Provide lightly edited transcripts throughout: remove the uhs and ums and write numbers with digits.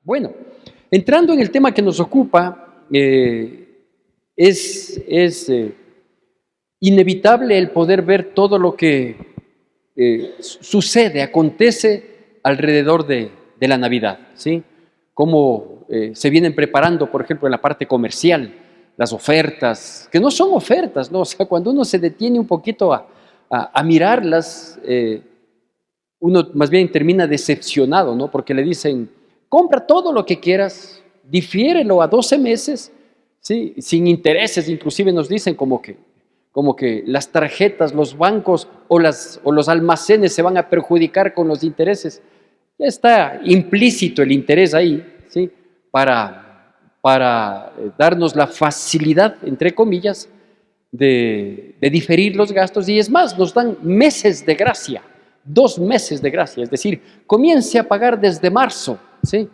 Bueno, entrando en el tema que nos ocupa, es inevitable el poder ver todo lo que sucede, acontece alrededor de la Navidad, ¿sí? Cómo se vienen preparando, por ejemplo, en la parte comercial, las ofertas, que no son ofertas, ¿no? O sea, cuando uno se detiene un poquito a mirarlas, uno más bien termina decepcionado, ¿no? Porque le dicen, compra todo lo que quieras, difiérelo a 12 meses, ¿sí? Sin intereses, inclusive nos dicen como que las tarjetas, los bancos o los almacenes se van a perjudicar con los intereses. Ya está implícito el interés ahí, ¿sí? Para darnos la facilidad, entre comillas, de diferir los gastos, y es más, nos dan meses de gracia, 2 meses de gracia, es decir, comience a pagar desde marzo, ¿sí?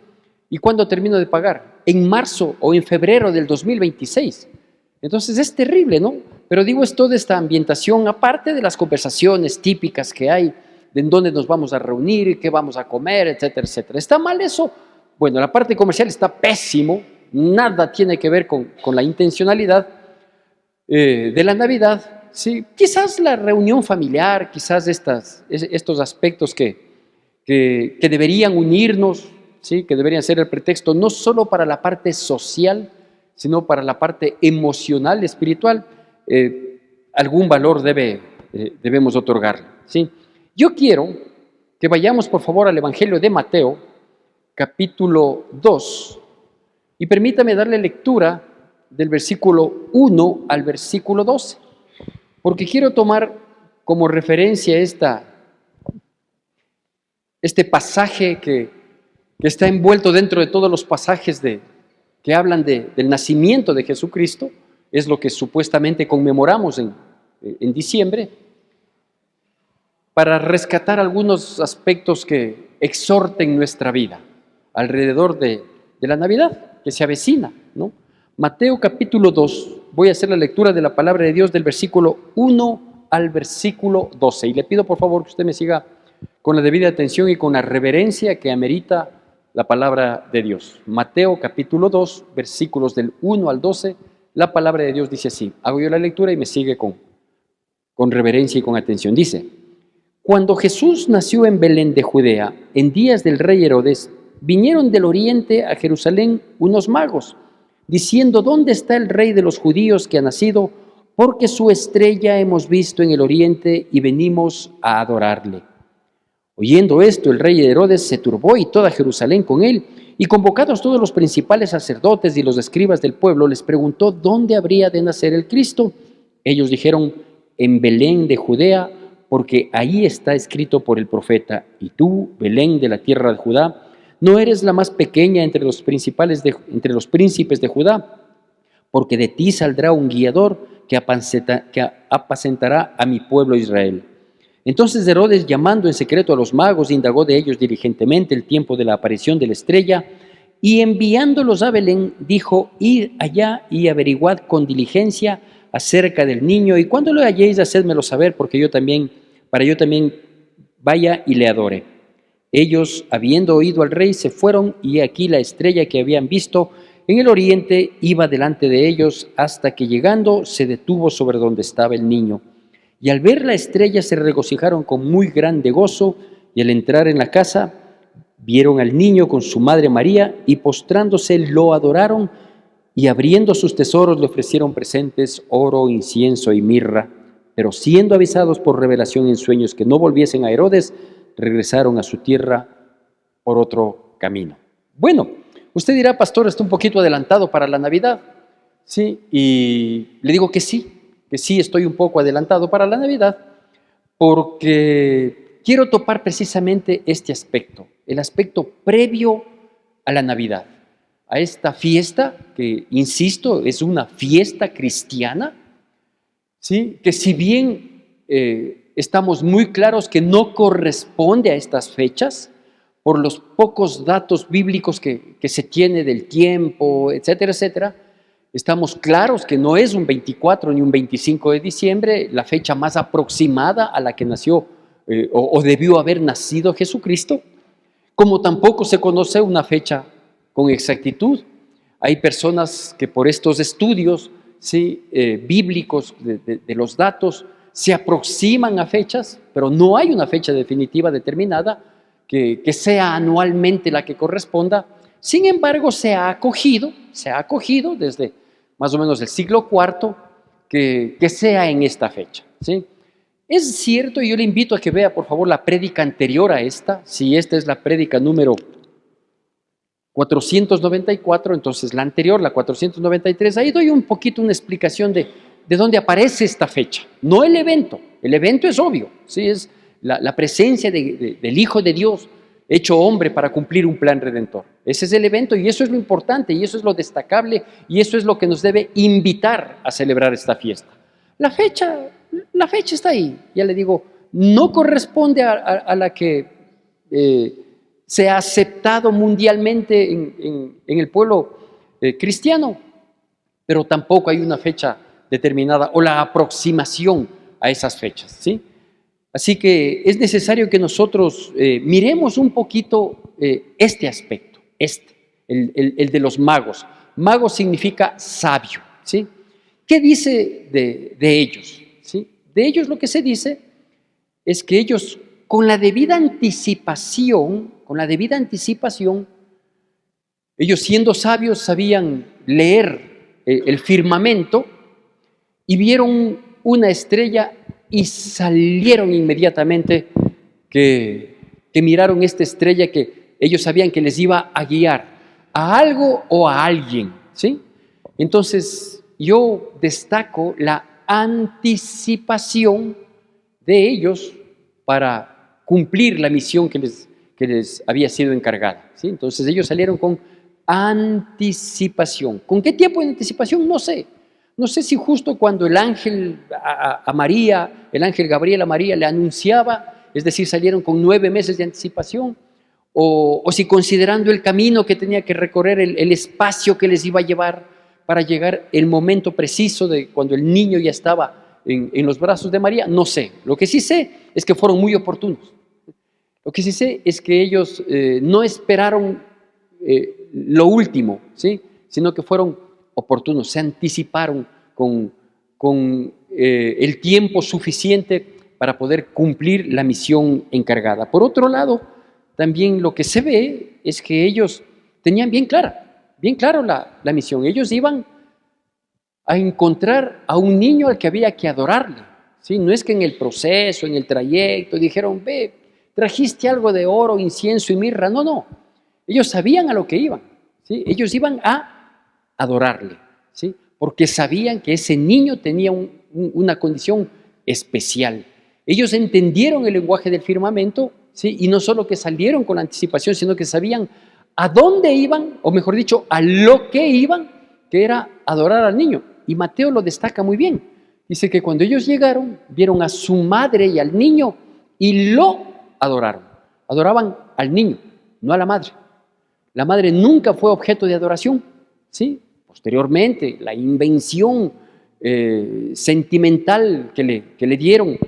¿Y cuándo termino de pagar? En marzo o en febrero del 2026. Entonces es terrible, ¿no? Pero digo, es toda esta ambientación, aparte de las conversaciones típicas que hay, de en dónde nos vamos a reunir, qué vamos a comer, etcétera, etcétera. ¿Está mal eso? Bueno, la parte comercial está pésimo, nada tiene que ver con la intencionalidad de la Navidad, ¿sí? Quizás la reunión familiar, quizás estos aspectos que deberían unirnos, ¿sí? Que deberían ser el pretexto no solo para la parte social, sino para la parte emocional, espiritual, algún valor debemos otorgarle, ¿sí? Yo quiero que vayamos, por favor, al Evangelio de Mateo, capítulo 2, y permítame darle lectura del versículo 1 al versículo 12, porque quiero tomar como referencia este pasaje que está envuelto dentro de todos los pasajes que hablan del nacimiento de Jesucristo. Es lo que supuestamente conmemoramos en diciembre, para rescatar algunos aspectos que exhorten nuestra vida alrededor de la Navidad que se avecina, ¿no? Mateo capítulo 2, voy a hacer la lectura de la palabra de Dios del versículo 1 al versículo 12, y le pido por favor que usted me siga con la debida atención y con la reverencia que amerita la palabra de Dios. Mateo capítulo 2, versículos del 1 al 12, la palabra de Dios dice así. Hago yo la lectura y me sigue con reverencia y con atención. Dice: cuando Jesús nació en Belén de Judea, en días del rey Herodes, vinieron del oriente a Jerusalén unos magos, diciendo: ¿dónde está el rey de los judíos que ha nacido? Porque su estrella hemos visto en el oriente y venimos a adorarle. Oyendo esto, el rey Herodes se turbó y toda Jerusalén con él, y convocados todos los principales sacerdotes y los escribas del pueblo, les preguntó dónde habría de nacer el Cristo. Ellos dijeron: en Belén de Judea, porque ahí está escrito por el profeta: y tú, Belén de la tierra de Judá, no eres la más pequeña entre los príncipes de Judá, porque de ti saldrá un guiador que apacentará a mi pueblo Israel. Entonces Herodes, llamando en secreto a los magos, indagó de ellos diligentemente el tiempo de la aparición de la estrella, y enviándolos a Belén, dijo: id allá y averiguad con diligencia acerca del niño, y cuando lo halléis, hacedmelo saber, para yo también vaya y le adore. Ellos, habiendo oído al rey, se fueron, y aquí la estrella que habían visto en el oriente iba delante de ellos, hasta que llegando se detuvo sobre donde estaba el niño. Y al ver la estrella se regocijaron con muy grande gozo, y al entrar en la casa vieron al niño con su madre María, y postrándose lo adoraron, y abriendo sus tesoros le ofrecieron presentes, oro, incienso y mirra. Pero siendo avisados por revelación en sueños que no volviesen a Herodes, regresaron a su tierra por otro camino. Bueno, usted dirá: pastor, está un poquito adelantado para la Navidad, ¿sí? Y le digo que sí estoy un poco adelantado para la Navidad, porque quiero topar precisamente este aspecto, el aspecto previo a la Navidad, a esta fiesta que, insisto, es una fiesta cristiana, ¿sí? Que si bien estamos muy claros que no corresponde a estas fechas, por los pocos datos bíblicos que se tiene del tiempo, etcétera, etcétera, estamos claros que no es un 24 ni un 25 de diciembre, la fecha más aproximada a la que nació o debió haber nacido Jesucristo, como tampoco se conoce una fecha con exactitud. Hay personas que por estos estudios, ¿sí?, bíblicos de los datos se aproximan a fechas, pero no hay una fecha definitiva determinada que sea anualmente la que corresponda. Sin embargo, se ha acogido desde más o menos el siglo IV que sea en esta fecha, ¿sí? Es cierto, y yo le invito a que vea por favor la prédica anterior a esta. Si esta es la prédica número 494, entonces la anterior, la 493, ahí doy un poquito una explicación de dónde aparece esta fecha, no el evento es obvio, ¿sí? Es la presencia del Hijo de Dios hecho hombre para cumplir un plan redentor. Ese es el evento y eso es lo importante y eso es lo destacable y eso es lo que nos debe invitar a celebrar esta fiesta. La fecha está ahí, ya le digo, no corresponde a la que se ha aceptado mundialmente en el pueblo cristiano, pero tampoco hay una fecha determinada o la aproximación a esas fechas, ¿sí? Así que es necesario que nosotros miremos un poquito este aspecto, el de los magos. Mago significa sabio, ¿sí? ¿Qué dice de ellos? ¿Sí? De ellos lo que se dice es que ellos con la debida anticipación, ellos siendo sabios sabían leer el firmamento y vieron una estrella y salieron inmediatamente que miraron esta estrella que ellos sabían que les iba a guiar a algo o a alguien, ¿sí? Entonces yo destaco la anticipación de ellos para cumplir la misión que les había sido encargada, ¿sí? Entonces ellos salieron con anticipación. ¿Con qué tiempo de anticipación? No sé. No sé si justo cuando el ángel a María, el ángel Gabriel a María le anunciaba, es decir, salieron con 9 meses de anticipación, o si considerando el camino que tenía que recorrer, el espacio que les iba a llevar para llegar el momento preciso de cuando el niño ya estaba en los brazos de María, no sé. Lo que sí sé es que fueron muy oportunos. Lo que sí sé es que ellos no esperaron lo último, ¿sí?, sino que fueron oportunos, se anticiparon con el tiempo suficiente para poder cumplir la misión encargada. Por otro lado, también lo que se ve es que ellos tenían bien claro la misión. Ellos iban a encontrar a un niño al que había que adorarle, ¿sí? No es que en el proceso, en el trayecto, dijeron, ve, trajiste algo de oro, incienso y mirra. No. Ellos sabían a lo que iban, ¿sí? Ellos iban a adorarle, ¿sí? Porque sabían que ese niño tenía una condición especial. Ellos entendieron el lenguaje del firmamento, ¿sí? Y no solo que salieron con anticipación, sino que sabían a dónde iban, o mejor dicho, a lo que iban, que era adorar al niño. Y Mateo lo destaca muy bien. Dice que cuando ellos llegaron, vieron a su madre y al niño y lo adoraron. Adoraban al niño, no a la madre. La madre nunca fue objeto de adoración, ¿sí? Posteriormente, la invención sentimental que le dieron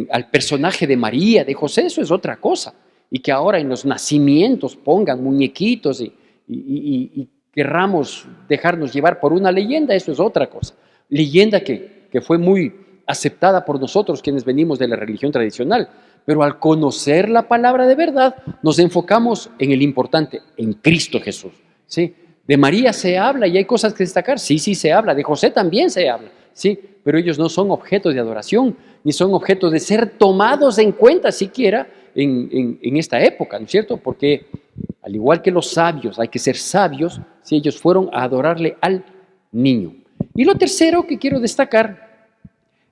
al personaje de María, de José, eso es otra cosa. Y que ahora en los nacimientos pongan muñequitos y querramos dejarnos llevar por una leyenda, eso es otra cosa. Leyenda que fue muy aceptada por nosotros quienes venimos de la religión tradicional. Pero al conocer la palabra de verdad, nos enfocamos en el importante, en Cristo Jesús, ¿sí? De María se habla y hay cosas que destacar, sí se habla, de José también se habla, ¿sí? Pero ellos no son objetos de adoración, ni son objetos de ser tomados en cuenta siquiera en esta época, ¿no es cierto? Porque al igual que los sabios, hay que ser sabios, si ellos fueron a adorarle al niño. Y lo tercero que quiero destacar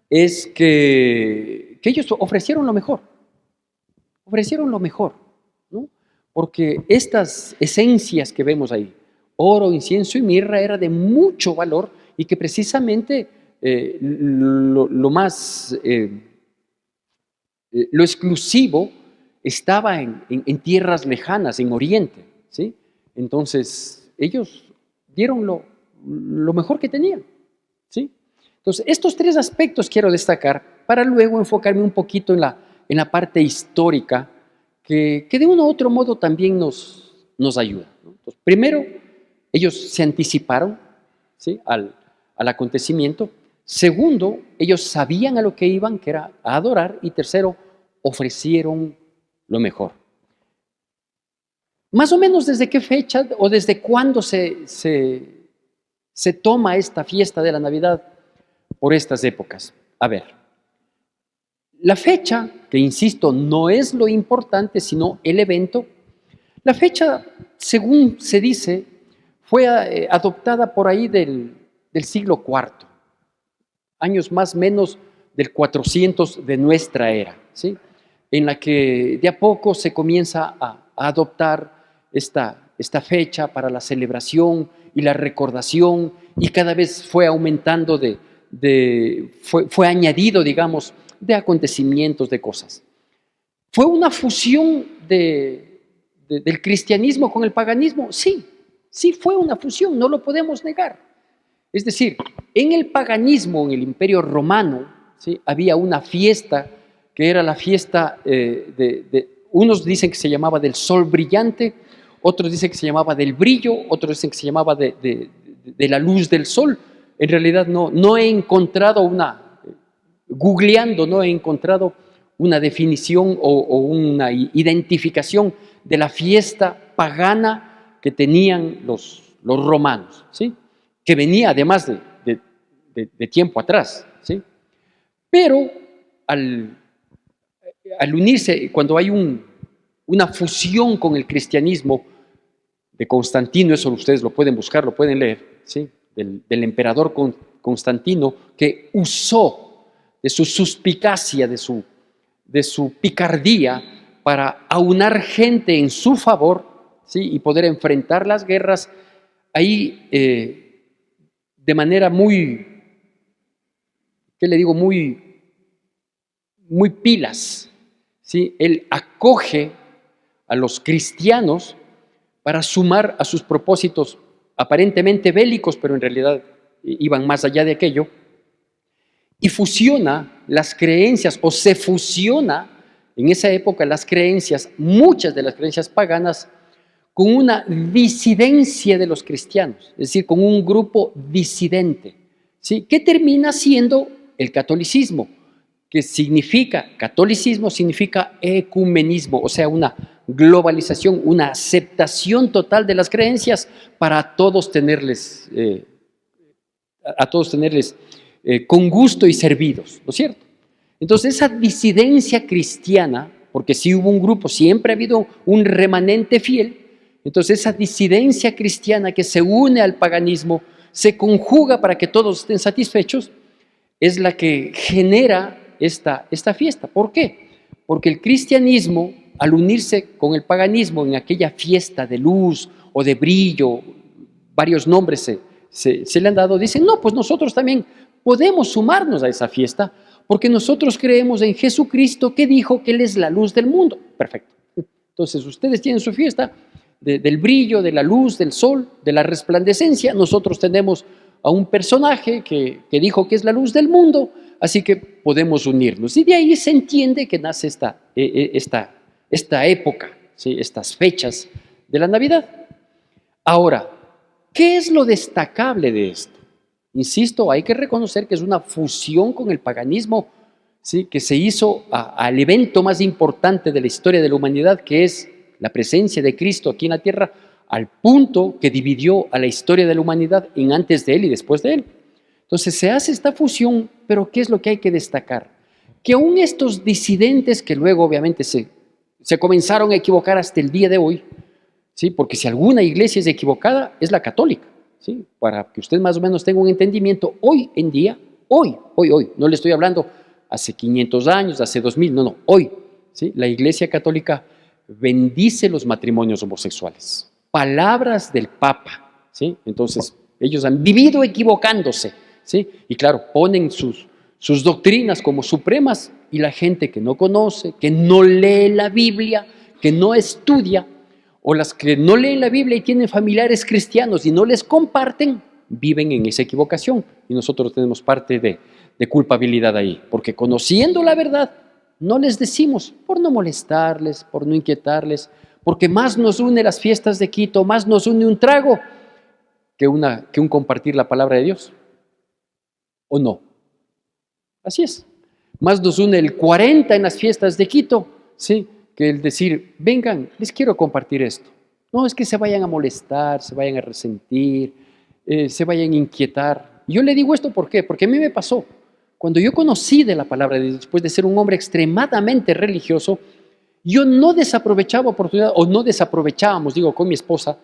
es que ellos ofrecieron lo mejor, ¿no? Porque estas esencias que vemos ahí, oro, incienso y mirra, era de mucho valor y que precisamente lo exclusivo estaba en tierras lejanas, en Oriente, ¿sí? Entonces, ellos dieron lo mejor que tenían, ¿sí? Entonces, estos 3 aspectos quiero destacar para luego enfocarme un poquito en la parte histórica que de uno u otro modo también nos ayuda. ¿no? Entonces, primero, ellos se anticiparon, ¿sí?, al acontecimiento. Segundo, ellos sabían a lo que iban, que era a adorar. Y tercero, ofrecieron lo mejor. Más o menos, ¿desde qué fecha o desde cuándo se toma esta fiesta de la Navidad por estas épocas? A ver, la fecha, que insisto, no es lo importante, sino el evento. La fecha, según se dice, fue adoptada por ahí del siglo IV, años más o menos del 400 de nuestra era, ¿sí?, en la que de a poco se comienza a adoptar esta fecha para la celebración y la recordación, y cada vez fue aumentando, fue añadido, digamos, de acontecimientos, de cosas. ¿Fue una fusión del cristianismo con el paganismo? Sí, sí fue una fusión, no lo podemos negar. Es decir, en el paganismo, en el Imperio Romano, ¿sí?, había una fiesta que era la fiesta unos dicen que se llamaba del sol brillante, otros dicen que se llamaba del brillo, otros dicen que se llamaba de la luz del sol. En realidad no he encontrado googleando, no he encontrado una definición o una identificación de la fiesta pagana que tenían los romanos, ¿sí?, que venía además de tiempo atrás, ¿sí? Pero al unirse, cuando hay una fusión con el cristianismo de Constantino, eso ustedes lo pueden buscar, lo pueden leer, ¿sí?, del emperador Constantino, que usó de su suspicacia, de su picardía, para aunar gente en su favor, ¿sí?, y poder enfrentar las guerras ahí de manera muy, ¿qué le digo?, muy pilas, ¿sí? Él acoge a los cristianos para sumar a sus propósitos aparentemente bélicos, pero en realidad iban más allá de aquello, y fusiona las creencias, o se fusiona en esa época las creencias, muchas de las creencias paganas, con una disidencia de los cristianos, es decir, con un grupo disidente, ¿sí?, que termina siendo el catolicismo, que significa, catolicismo significa ecumenismo, o sea, una globalización, una aceptación total de las creencias para a todos tenerles con gusto y servidos, ¿no es cierto? Entonces, esa disidencia cristiana, porque sí hubo un grupo, siempre ha habido un remanente fiel, entonces esa disidencia cristiana que se une al paganismo, se conjuga para que todos estén satisfechos, es la que genera esta fiesta. ¿Por qué? Porque el cristianismo, al unirse con el paganismo en aquella fiesta de luz o de brillo, varios nombres se le han dado, dicen, no, pues nosotros también podemos sumarnos a esa fiesta, porque nosotros creemos en Jesucristo, que dijo que Él es la luz del mundo. Perfecto. Entonces, ustedes tienen su fiesta del brillo, de la luz, del sol, de la resplandecencia. Nosotros tenemos a un personaje que dijo que es la luz del mundo, así que podemos unirnos. Y de ahí se entiende que nace esta época, ¿sí?, estas fechas de la Navidad. Ahora, ¿qué es lo destacable de esto? Insisto, hay que reconocer que es una fusión con el paganismo, ¿sí?, que se hizo al evento más importante de la historia de la humanidad, que es la presencia de Cristo aquí en la tierra, al punto que dividió a la historia de la humanidad en antes de Él y después de Él. Entonces se hace esta fusión, pero ¿qué es lo que hay que destacar? Que aún estos disidentes, que luego obviamente se comenzaron a equivocar hasta el día de hoy, ¿sí?, porque si alguna iglesia es equivocada, es la católica, ¿sí?, para que usted más o menos tenga un entendimiento, hoy en día, hoy, no le estoy hablando hace 500 años, hace 2000, no, hoy, ¿sí?, la Iglesia Católica bendice los matrimonios homosexuales. Palabras del Papa, ¿sí? Entonces, ellos han vivido equivocándose, ¿sí? Y claro, ponen sus doctrinas como supremas, y la gente que no conoce, que no lee la Biblia, que no estudia, o las que no leen la Biblia y tienen familiares cristianos y no les comparten, viven en esa equivocación. Y nosotros tenemos parte de culpabilidad ahí, porque conociendo la verdad, no les decimos, por no molestarles, por no inquietarles, porque más nos une las fiestas de Quito, más nos une un trago que un compartir la palabra de Dios. ¿O no? Así es. Más nos une el 40 en las fiestas de Quito, ¿sí?, que el decir, vengan, les quiero compartir esto. No es que se vayan a molestar, se vayan a resentir, se vayan a inquietar. Yo le digo esto, ¿por qué? Porque a mí me pasó. Cuando yo conocí de la palabra de Dios, después de ser un hombre extremadamente religioso, yo no desaprovechaba oportunidad, o no desaprovechábamos, digo, con mi esposa,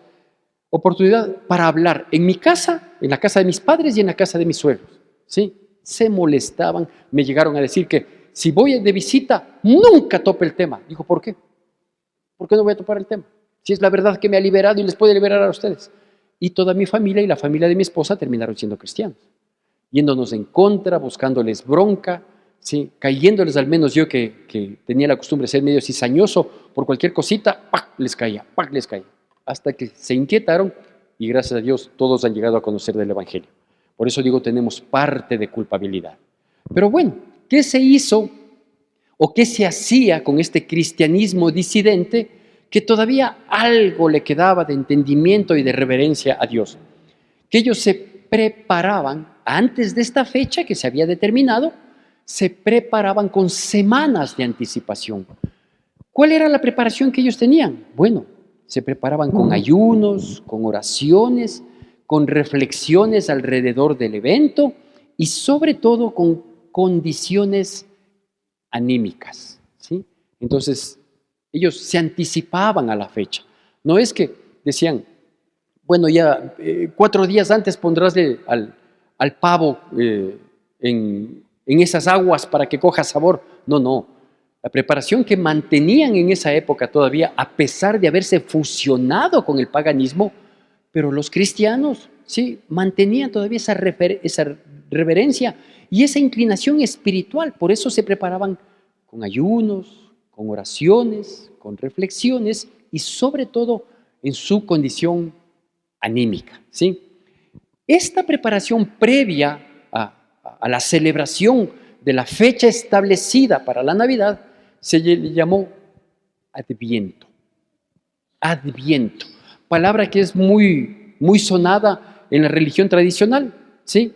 oportunidad para hablar en mi casa, en la casa de mis padres y en la casa de mis suegros, ¿sí? Se molestaban, me llegaron a decir que si voy de visita, nunca tope el tema. Digo, ¿por qué? ¿Por qué no voy a topar el tema? Si es la verdad que me ha liberado y les puede liberar a ustedes. Y toda mi familia y la familia de mi esposa terminaron siendo cristianos, yéndonos en contra, buscándoles bronca, ¿sí?, cayéndoles, al menos yo que tenía la costumbre de ser medio cizañoso, por cualquier cosita, ¡pac!, les caía, ¡pac!, les caía. Hasta que se inquietaron y gracias a Dios todos han llegado a conocer del Evangelio. Por eso digo, tenemos parte de culpabilidad. Pero bueno, ¿qué se hizo o qué se hacía con este cristianismo disidente que todavía algo le quedaba de entendimiento y de reverencia a Dios? Que ellos se preparaban antes de esta fecha que se había determinado, se preparaban con semanas de anticipación. ¿Cuál era la preparación que ellos tenían? Bueno, se preparaban con ayunos, con oraciones, con reflexiones alrededor del evento y sobre todo con condiciones anímicas, ¿sí? Entonces, ellos se anticipaban a la fecha. No es que decían, bueno, ya 4 días antes pondrásle al pavo en esas aguas para que coja sabor. No, no. La preparación que mantenían en esa época todavía, a pesar de haberse fusionado con el paganismo, pero los cristianos, sí, mantenían todavía esa reverencia y esa inclinación espiritual. Por eso se preparaban con ayunos, con oraciones, con reflexiones y sobre todo en su condición anímica, ¿sí? Esta preparación previa a la celebración de la fecha establecida para la Navidad se le llamó Adviento. Adviento, palabra que es muy, muy sonada en la religión tradicional, ¿sí?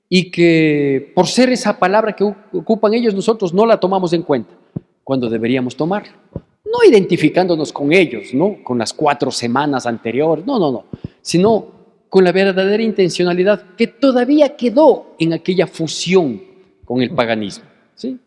Y que por ser esa palabra que ocupan ellos, nosotros no la tomamos en cuenta, cuando deberíamos tomarla. No identificándonos con ellos, ¿no?, con las 4 semanas anteriores, no, sino con la verdadera intencionalidad que todavía quedó en aquella fusión con el paganismo, ¿sí?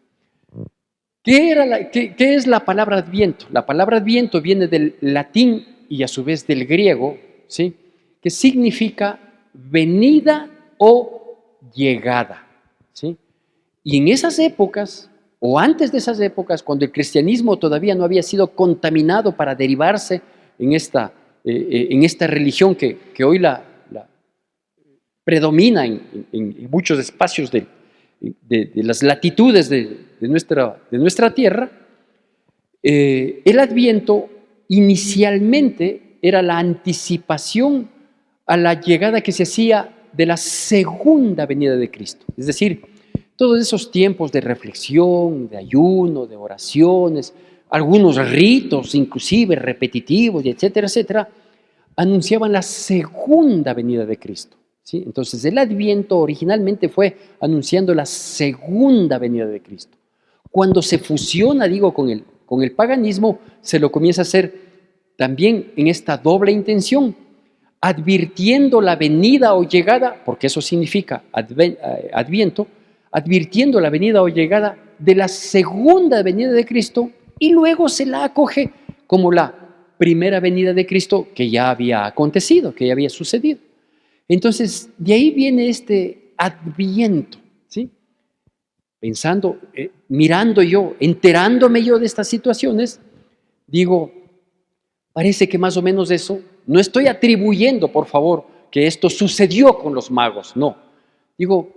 ¿Qué es la palabra Adviento? La palabra Adviento viene del latín y a su vez del griego, ¿sí?, que significa venida o llegada, ¿sí? Y en esas épocas, o antes de esas épocas, cuando el cristianismo todavía no había sido contaminado para derivarse en esta religión que hoy la predomina en muchos espacios de las latitudes de nuestra tierra, el Adviento inicialmente era la anticipación a la llegada que se hacía de la segunda venida de Cristo. Es decir, todos esos tiempos de reflexión, de ayuno, de oraciones, algunos ritos inclusive repetitivos, y etcétera, etcétera, anunciaban la segunda venida de Cristo, ¿sí? Entonces el Adviento originalmente fue anunciando la segunda venida de Cristo. Cuando se fusiona, digo, con el paganismo, se lo comienza a hacer también en esta doble intención, advirtiendo la venida o llegada, porque eso significa Adviento, advirtiendo la venida o llegada de la segunda venida de Cristo, y luego se la acoge como la primera venida de Cristo que ya había acontecido, que ya había sucedido. Entonces, de ahí viene este Adviento, ¿sí? Pensando, mirando yo, enterándome yo de estas situaciones, digo, parece que más o menos eso, no estoy atribuyendo, por favor, que esto sucedió con los magos, no. Digo,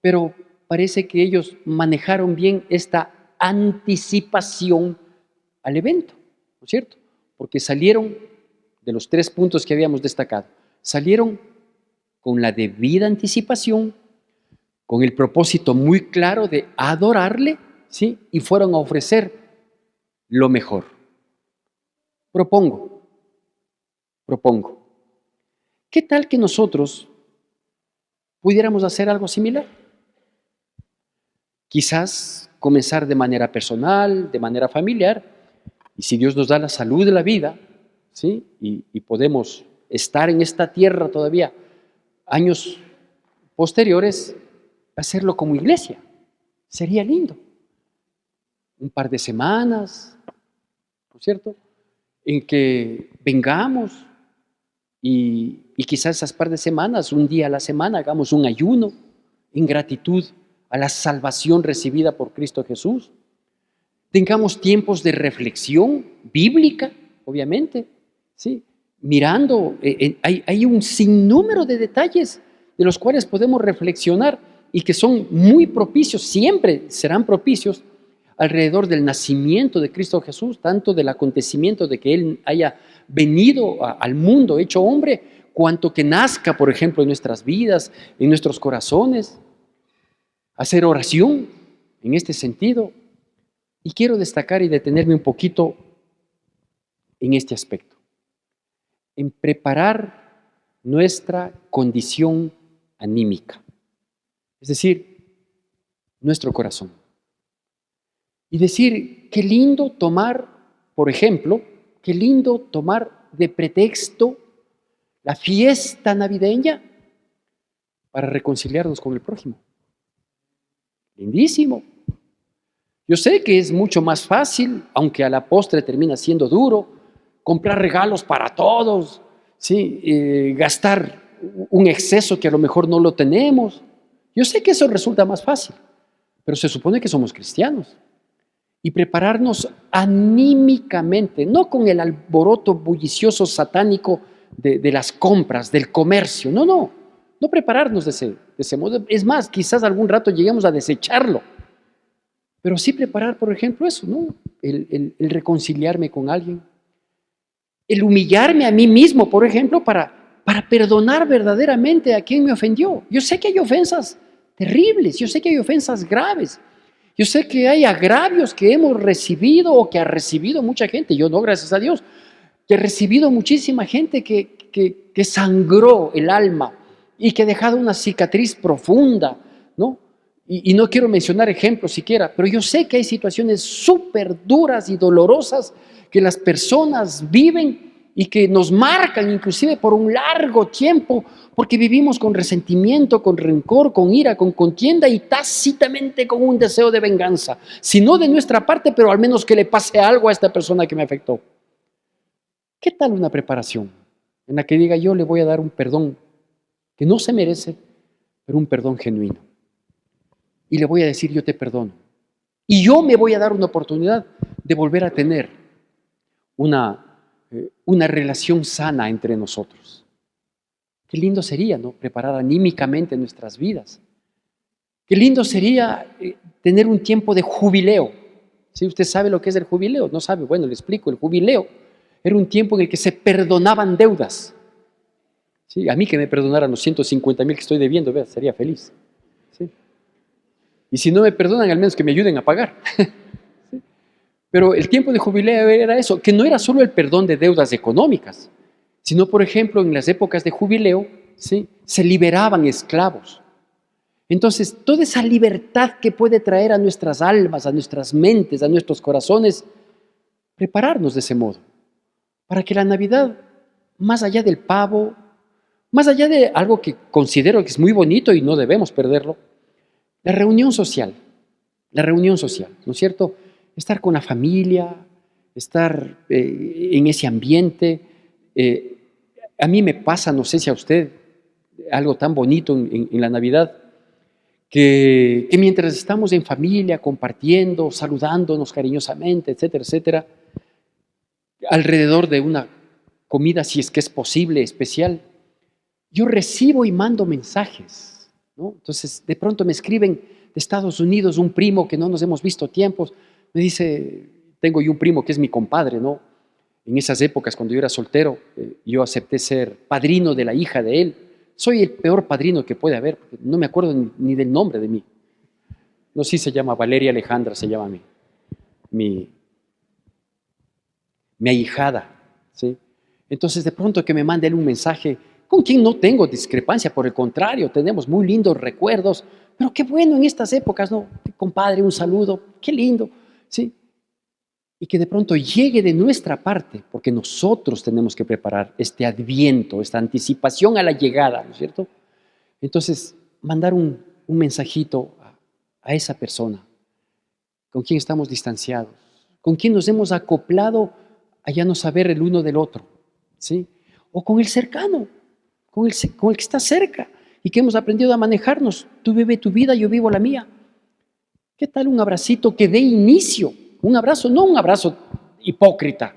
pero parece que ellos manejaron bien esta anticipación al evento, ¿no es cierto? Porque salieron de los 3 puntos que habíamos destacado, salieron con la debida anticipación, con el propósito muy claro de adorarle, ¿sí? Y fueron a ofrecer lo mejor. propongo, ¿qué tal que nosotros pudiéramos hacer algo similar? Quizás comenzar de manera personal, de manera familiar, y si Dios nos da la salud de la vida, ¿sí? Y podemos estar en esta tierra todavía años posteriores, hacerlo como iglesia. Sería lindo. Un par de semanas, ¿no es cierto?, en que vengamos y quizás esas par de semanas, un día a la semana, hagamos un ayuno en gratitud a la salvación recibida por Cristo Jesús. Tengamos tiempos de reflexión bíblica, obviamente, ¿sí? Mirando, hay un sinnúmero de detalles de los cuales podemos reflexionar y que son muy propicios, siempre serán propicios alrededor del nacimiento de Cristo Jesús, tanto del acontecimiento de que Él haya venido al mundo hecho hombre, cuanto que nazca, por ejemplo, en nuestras vidas, en nuestros corazones. Hacer oración en este sentido. Y quiero destacar y detenerme un poquito en este aspecto, en preparar nuestra condición anímica, es decir, nuestro corazón. Y decir, qué lindo tomar, por ejemplo, qué lindo tomar de pretexto la fiesta navideña para reconciliarnos con el prójimo. Lindísimo. Yo sé que es mucho más fácil, aunque a la postre termina siendo duro, comprar regalos para todos, ¿sí? Gastar un exceso que a lo mejor no lo tenemos. Yo sé que eso resulta más fácil, pero se supone que somos cristianos. Y prepararnos anímicamente, no con el alboroto bullicioso satánico de las compras, del comercio, no prepararnos de ese modo. Es más, quizás algún rato lleguemos a desecharlo, pero sí preparar, por ejemplo, eso, ¿no? El reconciliarme con alguien, el humillarme a mí mismo, por ejemplo, para perdonar verdaderamente a quien me ofendió. Yo sé que hay ofensas terribles, yo sé que hay ofensas graves, yo sé que hay agravios que hemos recibido o que ha recibido mucha gente, yo no, gracias a Dios, que he recibido muchísima gente que sangró el alma y que ha dejado una cicatriz profunda, ¿no? Y no quiero mencionar ejemplos siquiera, pero yo sé que hay situaciones súper duras y dolorosas que las personas viven y que nos marcan inclusive por un largo tiempo, porque vivimos con resentimiento, con rencor, con ira, con contienda y tácitamente con un deseo de venganza, si no de nuestra parte, pero al menos que le pase algo a esta persona que me afectó. ¿Qué tal una preparación en la que diga yo le voy a dar un perdón que no se merece, pero un perdón genuino? Y le voy a decir yo te perdono. Y yo me voy a dar una oportunidad de volver a tener una relación sana entre nosotros. Qué lindo sería, ¿no? Preparar anímicamente nuestras vidas. Qué lindo sería tener un tiempo de jubileo. ¿Sí? ¿Usted sabe lo que es el jubileo? ¿No sabe? Bueno, le explico. El jubileo era un tiempo en el que se perdonaban deudas. ¿Sí? A mí que me perdonaran los 150,000 que estoy debiendo, vea, sería feliz. ¿Sí? Y si no me perdonan, al menos que me ayuden a pagar. ¿Sí? Pero el tiempo de jubileo era eso, que no era solo el perdón de deudas económicas, sino, por ejemplo, en las épocas de jubileo, ¿sí?, se liberaban esclavos. Entonces, toda esa libertad que puede traer a nuestras almas, a nuestras mentes, a nuestros corazones, prepararnos de ese modo, para que la Navidad, más allá del pavo, más allá de algo que considero que es muy bonito y no debemos perderlo, la reunión social, ¿no es cierto? Estar con la familia, estar en ese ambiente. A mí me pasa, no sé si a usted, algo tan bonito en la Navidad, que mientras estamos en familia, compartiendo, saludándonos cariñosamente, etcétera, etcétera, alrededor de una comida, si es que es posible, especial, yo recibo y mando mensajes, ¿no? Entonces, de pronto me escriben de Estados Unidos un primo que no nos hemos visto tiempos, me dice, tengo yo un primo que es mi compadre, ¿no? En esas épocas, cuando yo era soltero, yo acepté ser padrino de la hija de él. Soy el peor padrino que puede haber, porque no me acuerdo ni del nombre de mí. No sé si se llama Valeria Alejandra, se llama mi ahijada. ¿sí? Entonces, de pronto que me mande él un mensaje con quien no tengo discrepancia, por el contrario, tenemos muy lindos recuerdos, pero qué bueno en estas épocas, ¿no? Compadre, un saludo, qué lindo, ¿sí? Y que de pronto llegue de nuestra parte, porque nosotros tenemos que preparar este adviento, esta anticipación a la llegada, ¿no es cierto? Entonces, mandar un mensajito a esa persona con quien estamos distanciados, con quien nos hemos acoplado a ya no saber el uno del otro, ¿sí? O con el cercano, con el que está cerca y que hemos aprendido a manejarnos. Tú vive tu vida, yo vivo la mía. ¿Qué tal un abracito que dé inicio? Un abrazo, no un abrazo hipócrita,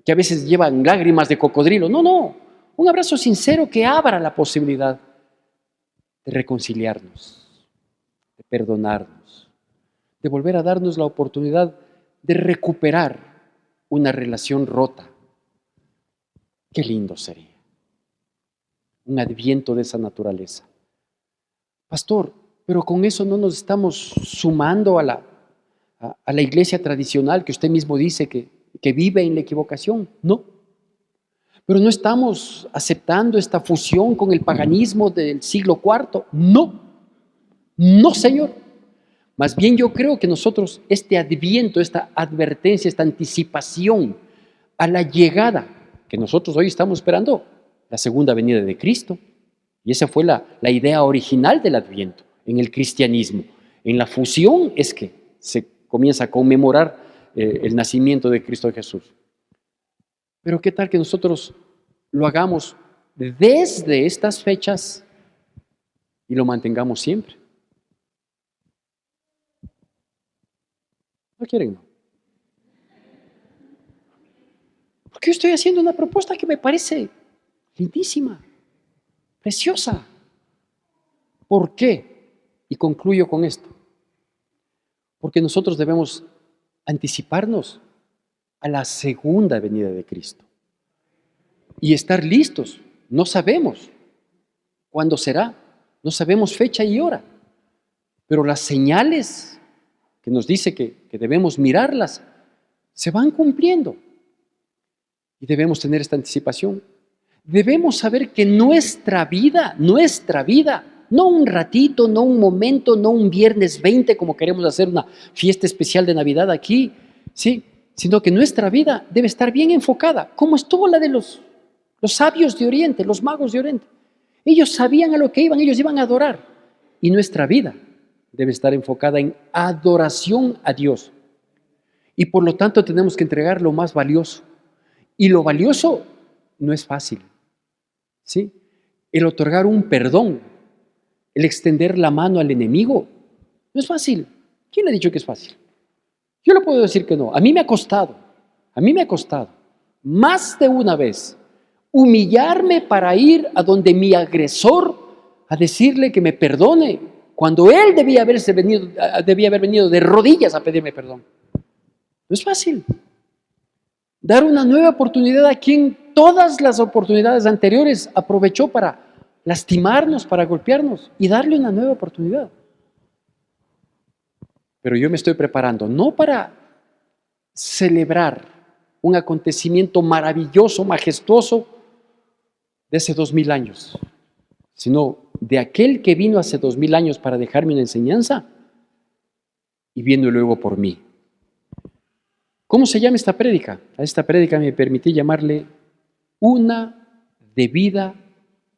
que a veces llevan lágrimas de cocodrilo. No, no. Un abrazo sincero que abra la posibilidad de reconciliarnos, de perdonarnos, de volver a darnos la oportunidad de recuperar una relación rota. Qué lindo sería un adviento de esa naturaleza. Pastor, pero con eso no nos estamos sumando a la iglesia tradicional que usted mismo dice que vive en la equivocación. No. Pero no estamos aceptando esta fusión con el paganismo del siglo IV. No. No, Señor. Más bien yo creo que nosotros, este adviento, esta advertencia, esta anticipación a la llegada que nosotros hoy estamos esperando, la segunda venida de Cristo. Y esa fue la idea original del adviento en el cristianismo. En la fusión es que se comienza a conmemorar el nacimiento de Cristo Jesús. Pero ¿qué tal que nosotros lo hagamos desde estas fechas y lo mantengamos siempre? ¿No quieren? No. Porque yo estoy haciendo una propuesta que me parece lindísima, preciosa. ¿Por qué? Y concluyo con esto. Porque nosotros debemos anticiparnos a la segunda venida de Cristo y estar listos. No sabemos cuándo será, no sabemos fecha y hora, pero las señales que nos dice que debemos mirarlas se van cumpliendo y debemos tener esta anticipación. Debemos saber que nuestra vida, no un ratito, no un momento, no un viernes 20 como queremos hacer una fiesta especial de Navidad aquí, ¿sí? Sino que nuestra vida debe estar bien enfocada, como estuvo la de los sabios de Oriente, los magos de Oriente. Ellos sabían a lo que iban, ellos iban a adorar. Y nuestra vida debe estar enfocada en adoración a Dios. Y por lo tanto tenemos que entregar lo más valioso. Y lo valioso no es fácil, ¿sí? El otorgar un perdón, el extender la mano al enemigo, no es fácil. ¿Quién le ha dicho que es fácil? Yo le puedo decir que no. A mí me ha costado más de una vez humillarme para ir a donde mi agresor a decirle que me perdone, cuando él debía haber venido de rodillas a pedirme perdón. No es fácil. Dar una nueva oportunidad a quien todas las oportunidades anteriores aprovechó para lastimarnos, para golpearnos, y darle una nueva oportunidad. Pero yo me estoy preparando, no para celebrar un acontecimiento maravilloso, majestuoso de hace 2000 años, sino de aquel que vino hace 2000 años para dejarme una enseñanza y viene luego por mí. ¿Cómo se llama esta prédica? A esta prédica me permití llamarle una debida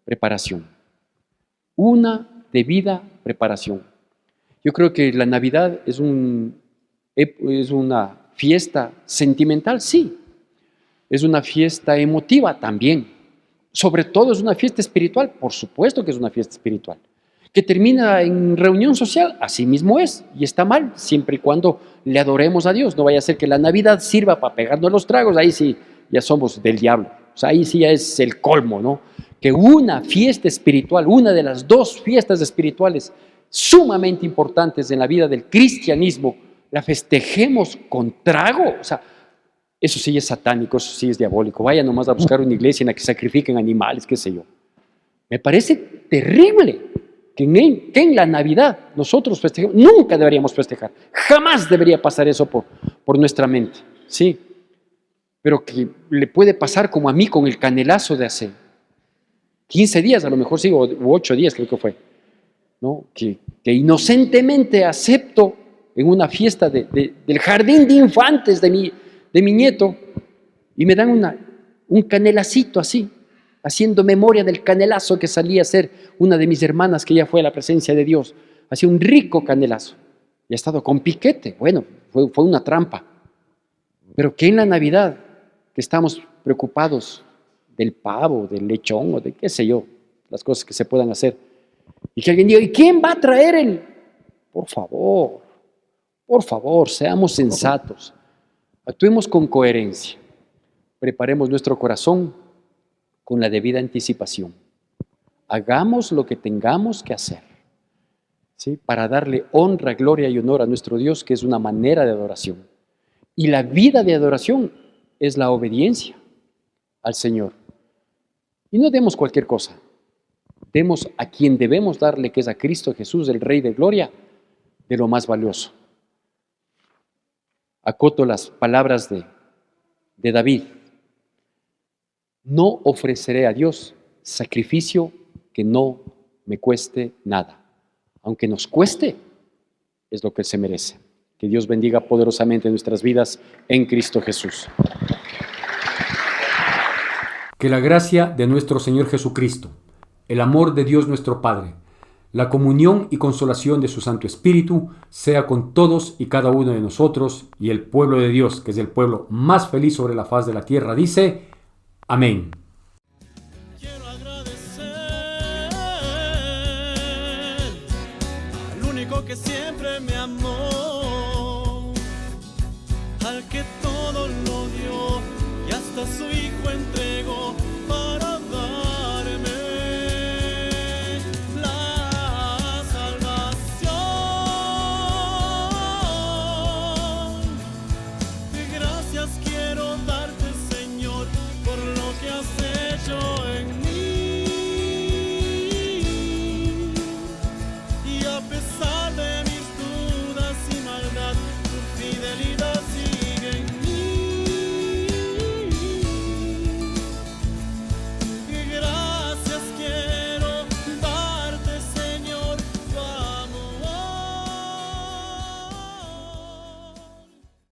preparación. Una debida preparación. Yo creo que la Navidad es una fiesta sentimental, sí. Es una fiesta emotiva también. Sobre todo es una fiesta espiritual, por supuesto que es una fiesta espiritual. Que termina en reunión social, así mismo es, y está mal, siempre y cuando le adoremos a Dios. No vaya a ser que la Navidad sirva para pegarnos los tragos, ahí sí ya somos del diablo. O sea, ahí sí ya es el colmo, ¿no? Que una fiesta espiritual, una de las dos fiestas espirituales sumamente importantes en la vida del cristianismo, la festejemos con trago. O sea, eso sí es satánico, eso sí es diabólico. Vaya nomás a buscar una iglesia en la que sacrifiquen animales, qué sé yo. Me parece terrible que en la Navidad nosotros festejemos. Nunca deberíamos festejar. Jamás debería pasar eso por nuestra mente, ¿sí? pero que le puede pasar como a mí con el canelazo de hace 15 días, a lo mejor sí, u 8 días creo que fue, ¿no? Que inocentemente acepto en una fiesta del jardín de infantes de mi nieto, y me dan un canelacito así, haciendo memoria del canelazo que salía a ser una de mis hermanas que ya fue a la presencia de Dios. Hacía un rico canelazo. Y ha estado con piquete. Bueno, fue una trampa. Pero que en la Navidad, que estamos preocupados del pavo, del lechón o de qué sé yo, las cosas que se puedan hacer, y que alguien diga, ¿y quién va a traer el? Por favor, seamos sensatos. Actuemos con coherencia. Preparemos nuestro corazón con la debida anticipación. Hagamos lo que tengamos que hacer, ¿sí? Para darle honra, gloria y honor a nuestro Dios, que es una manera de adoración. Y la vida de adoración es la obediencia al Señor. Y no demos cualquier cosa. Demos a quien debemos darle, que es a Cristo Jesús, el Rey de Gloria, de lo más valioso. Acoto las palabras de David. No ofreceré a Dios sacrificio que no me cueste nada. Aunque nos cueste, es lo que se merece. Que Dios bendiga poderosamente nuestras vidas en Cristo Jesús. Que la gracia de nuestro Señor Jesucristo, el amor de Dios nuestro Padre, la comunión y consolación de su Santo Espíritu sea con todos y cada uno de nosotros, y el pueblo de Dios, que es el pueblo más feliz sobre la faz de la tierra, dice: amén. Quiero agradecer al único que siempre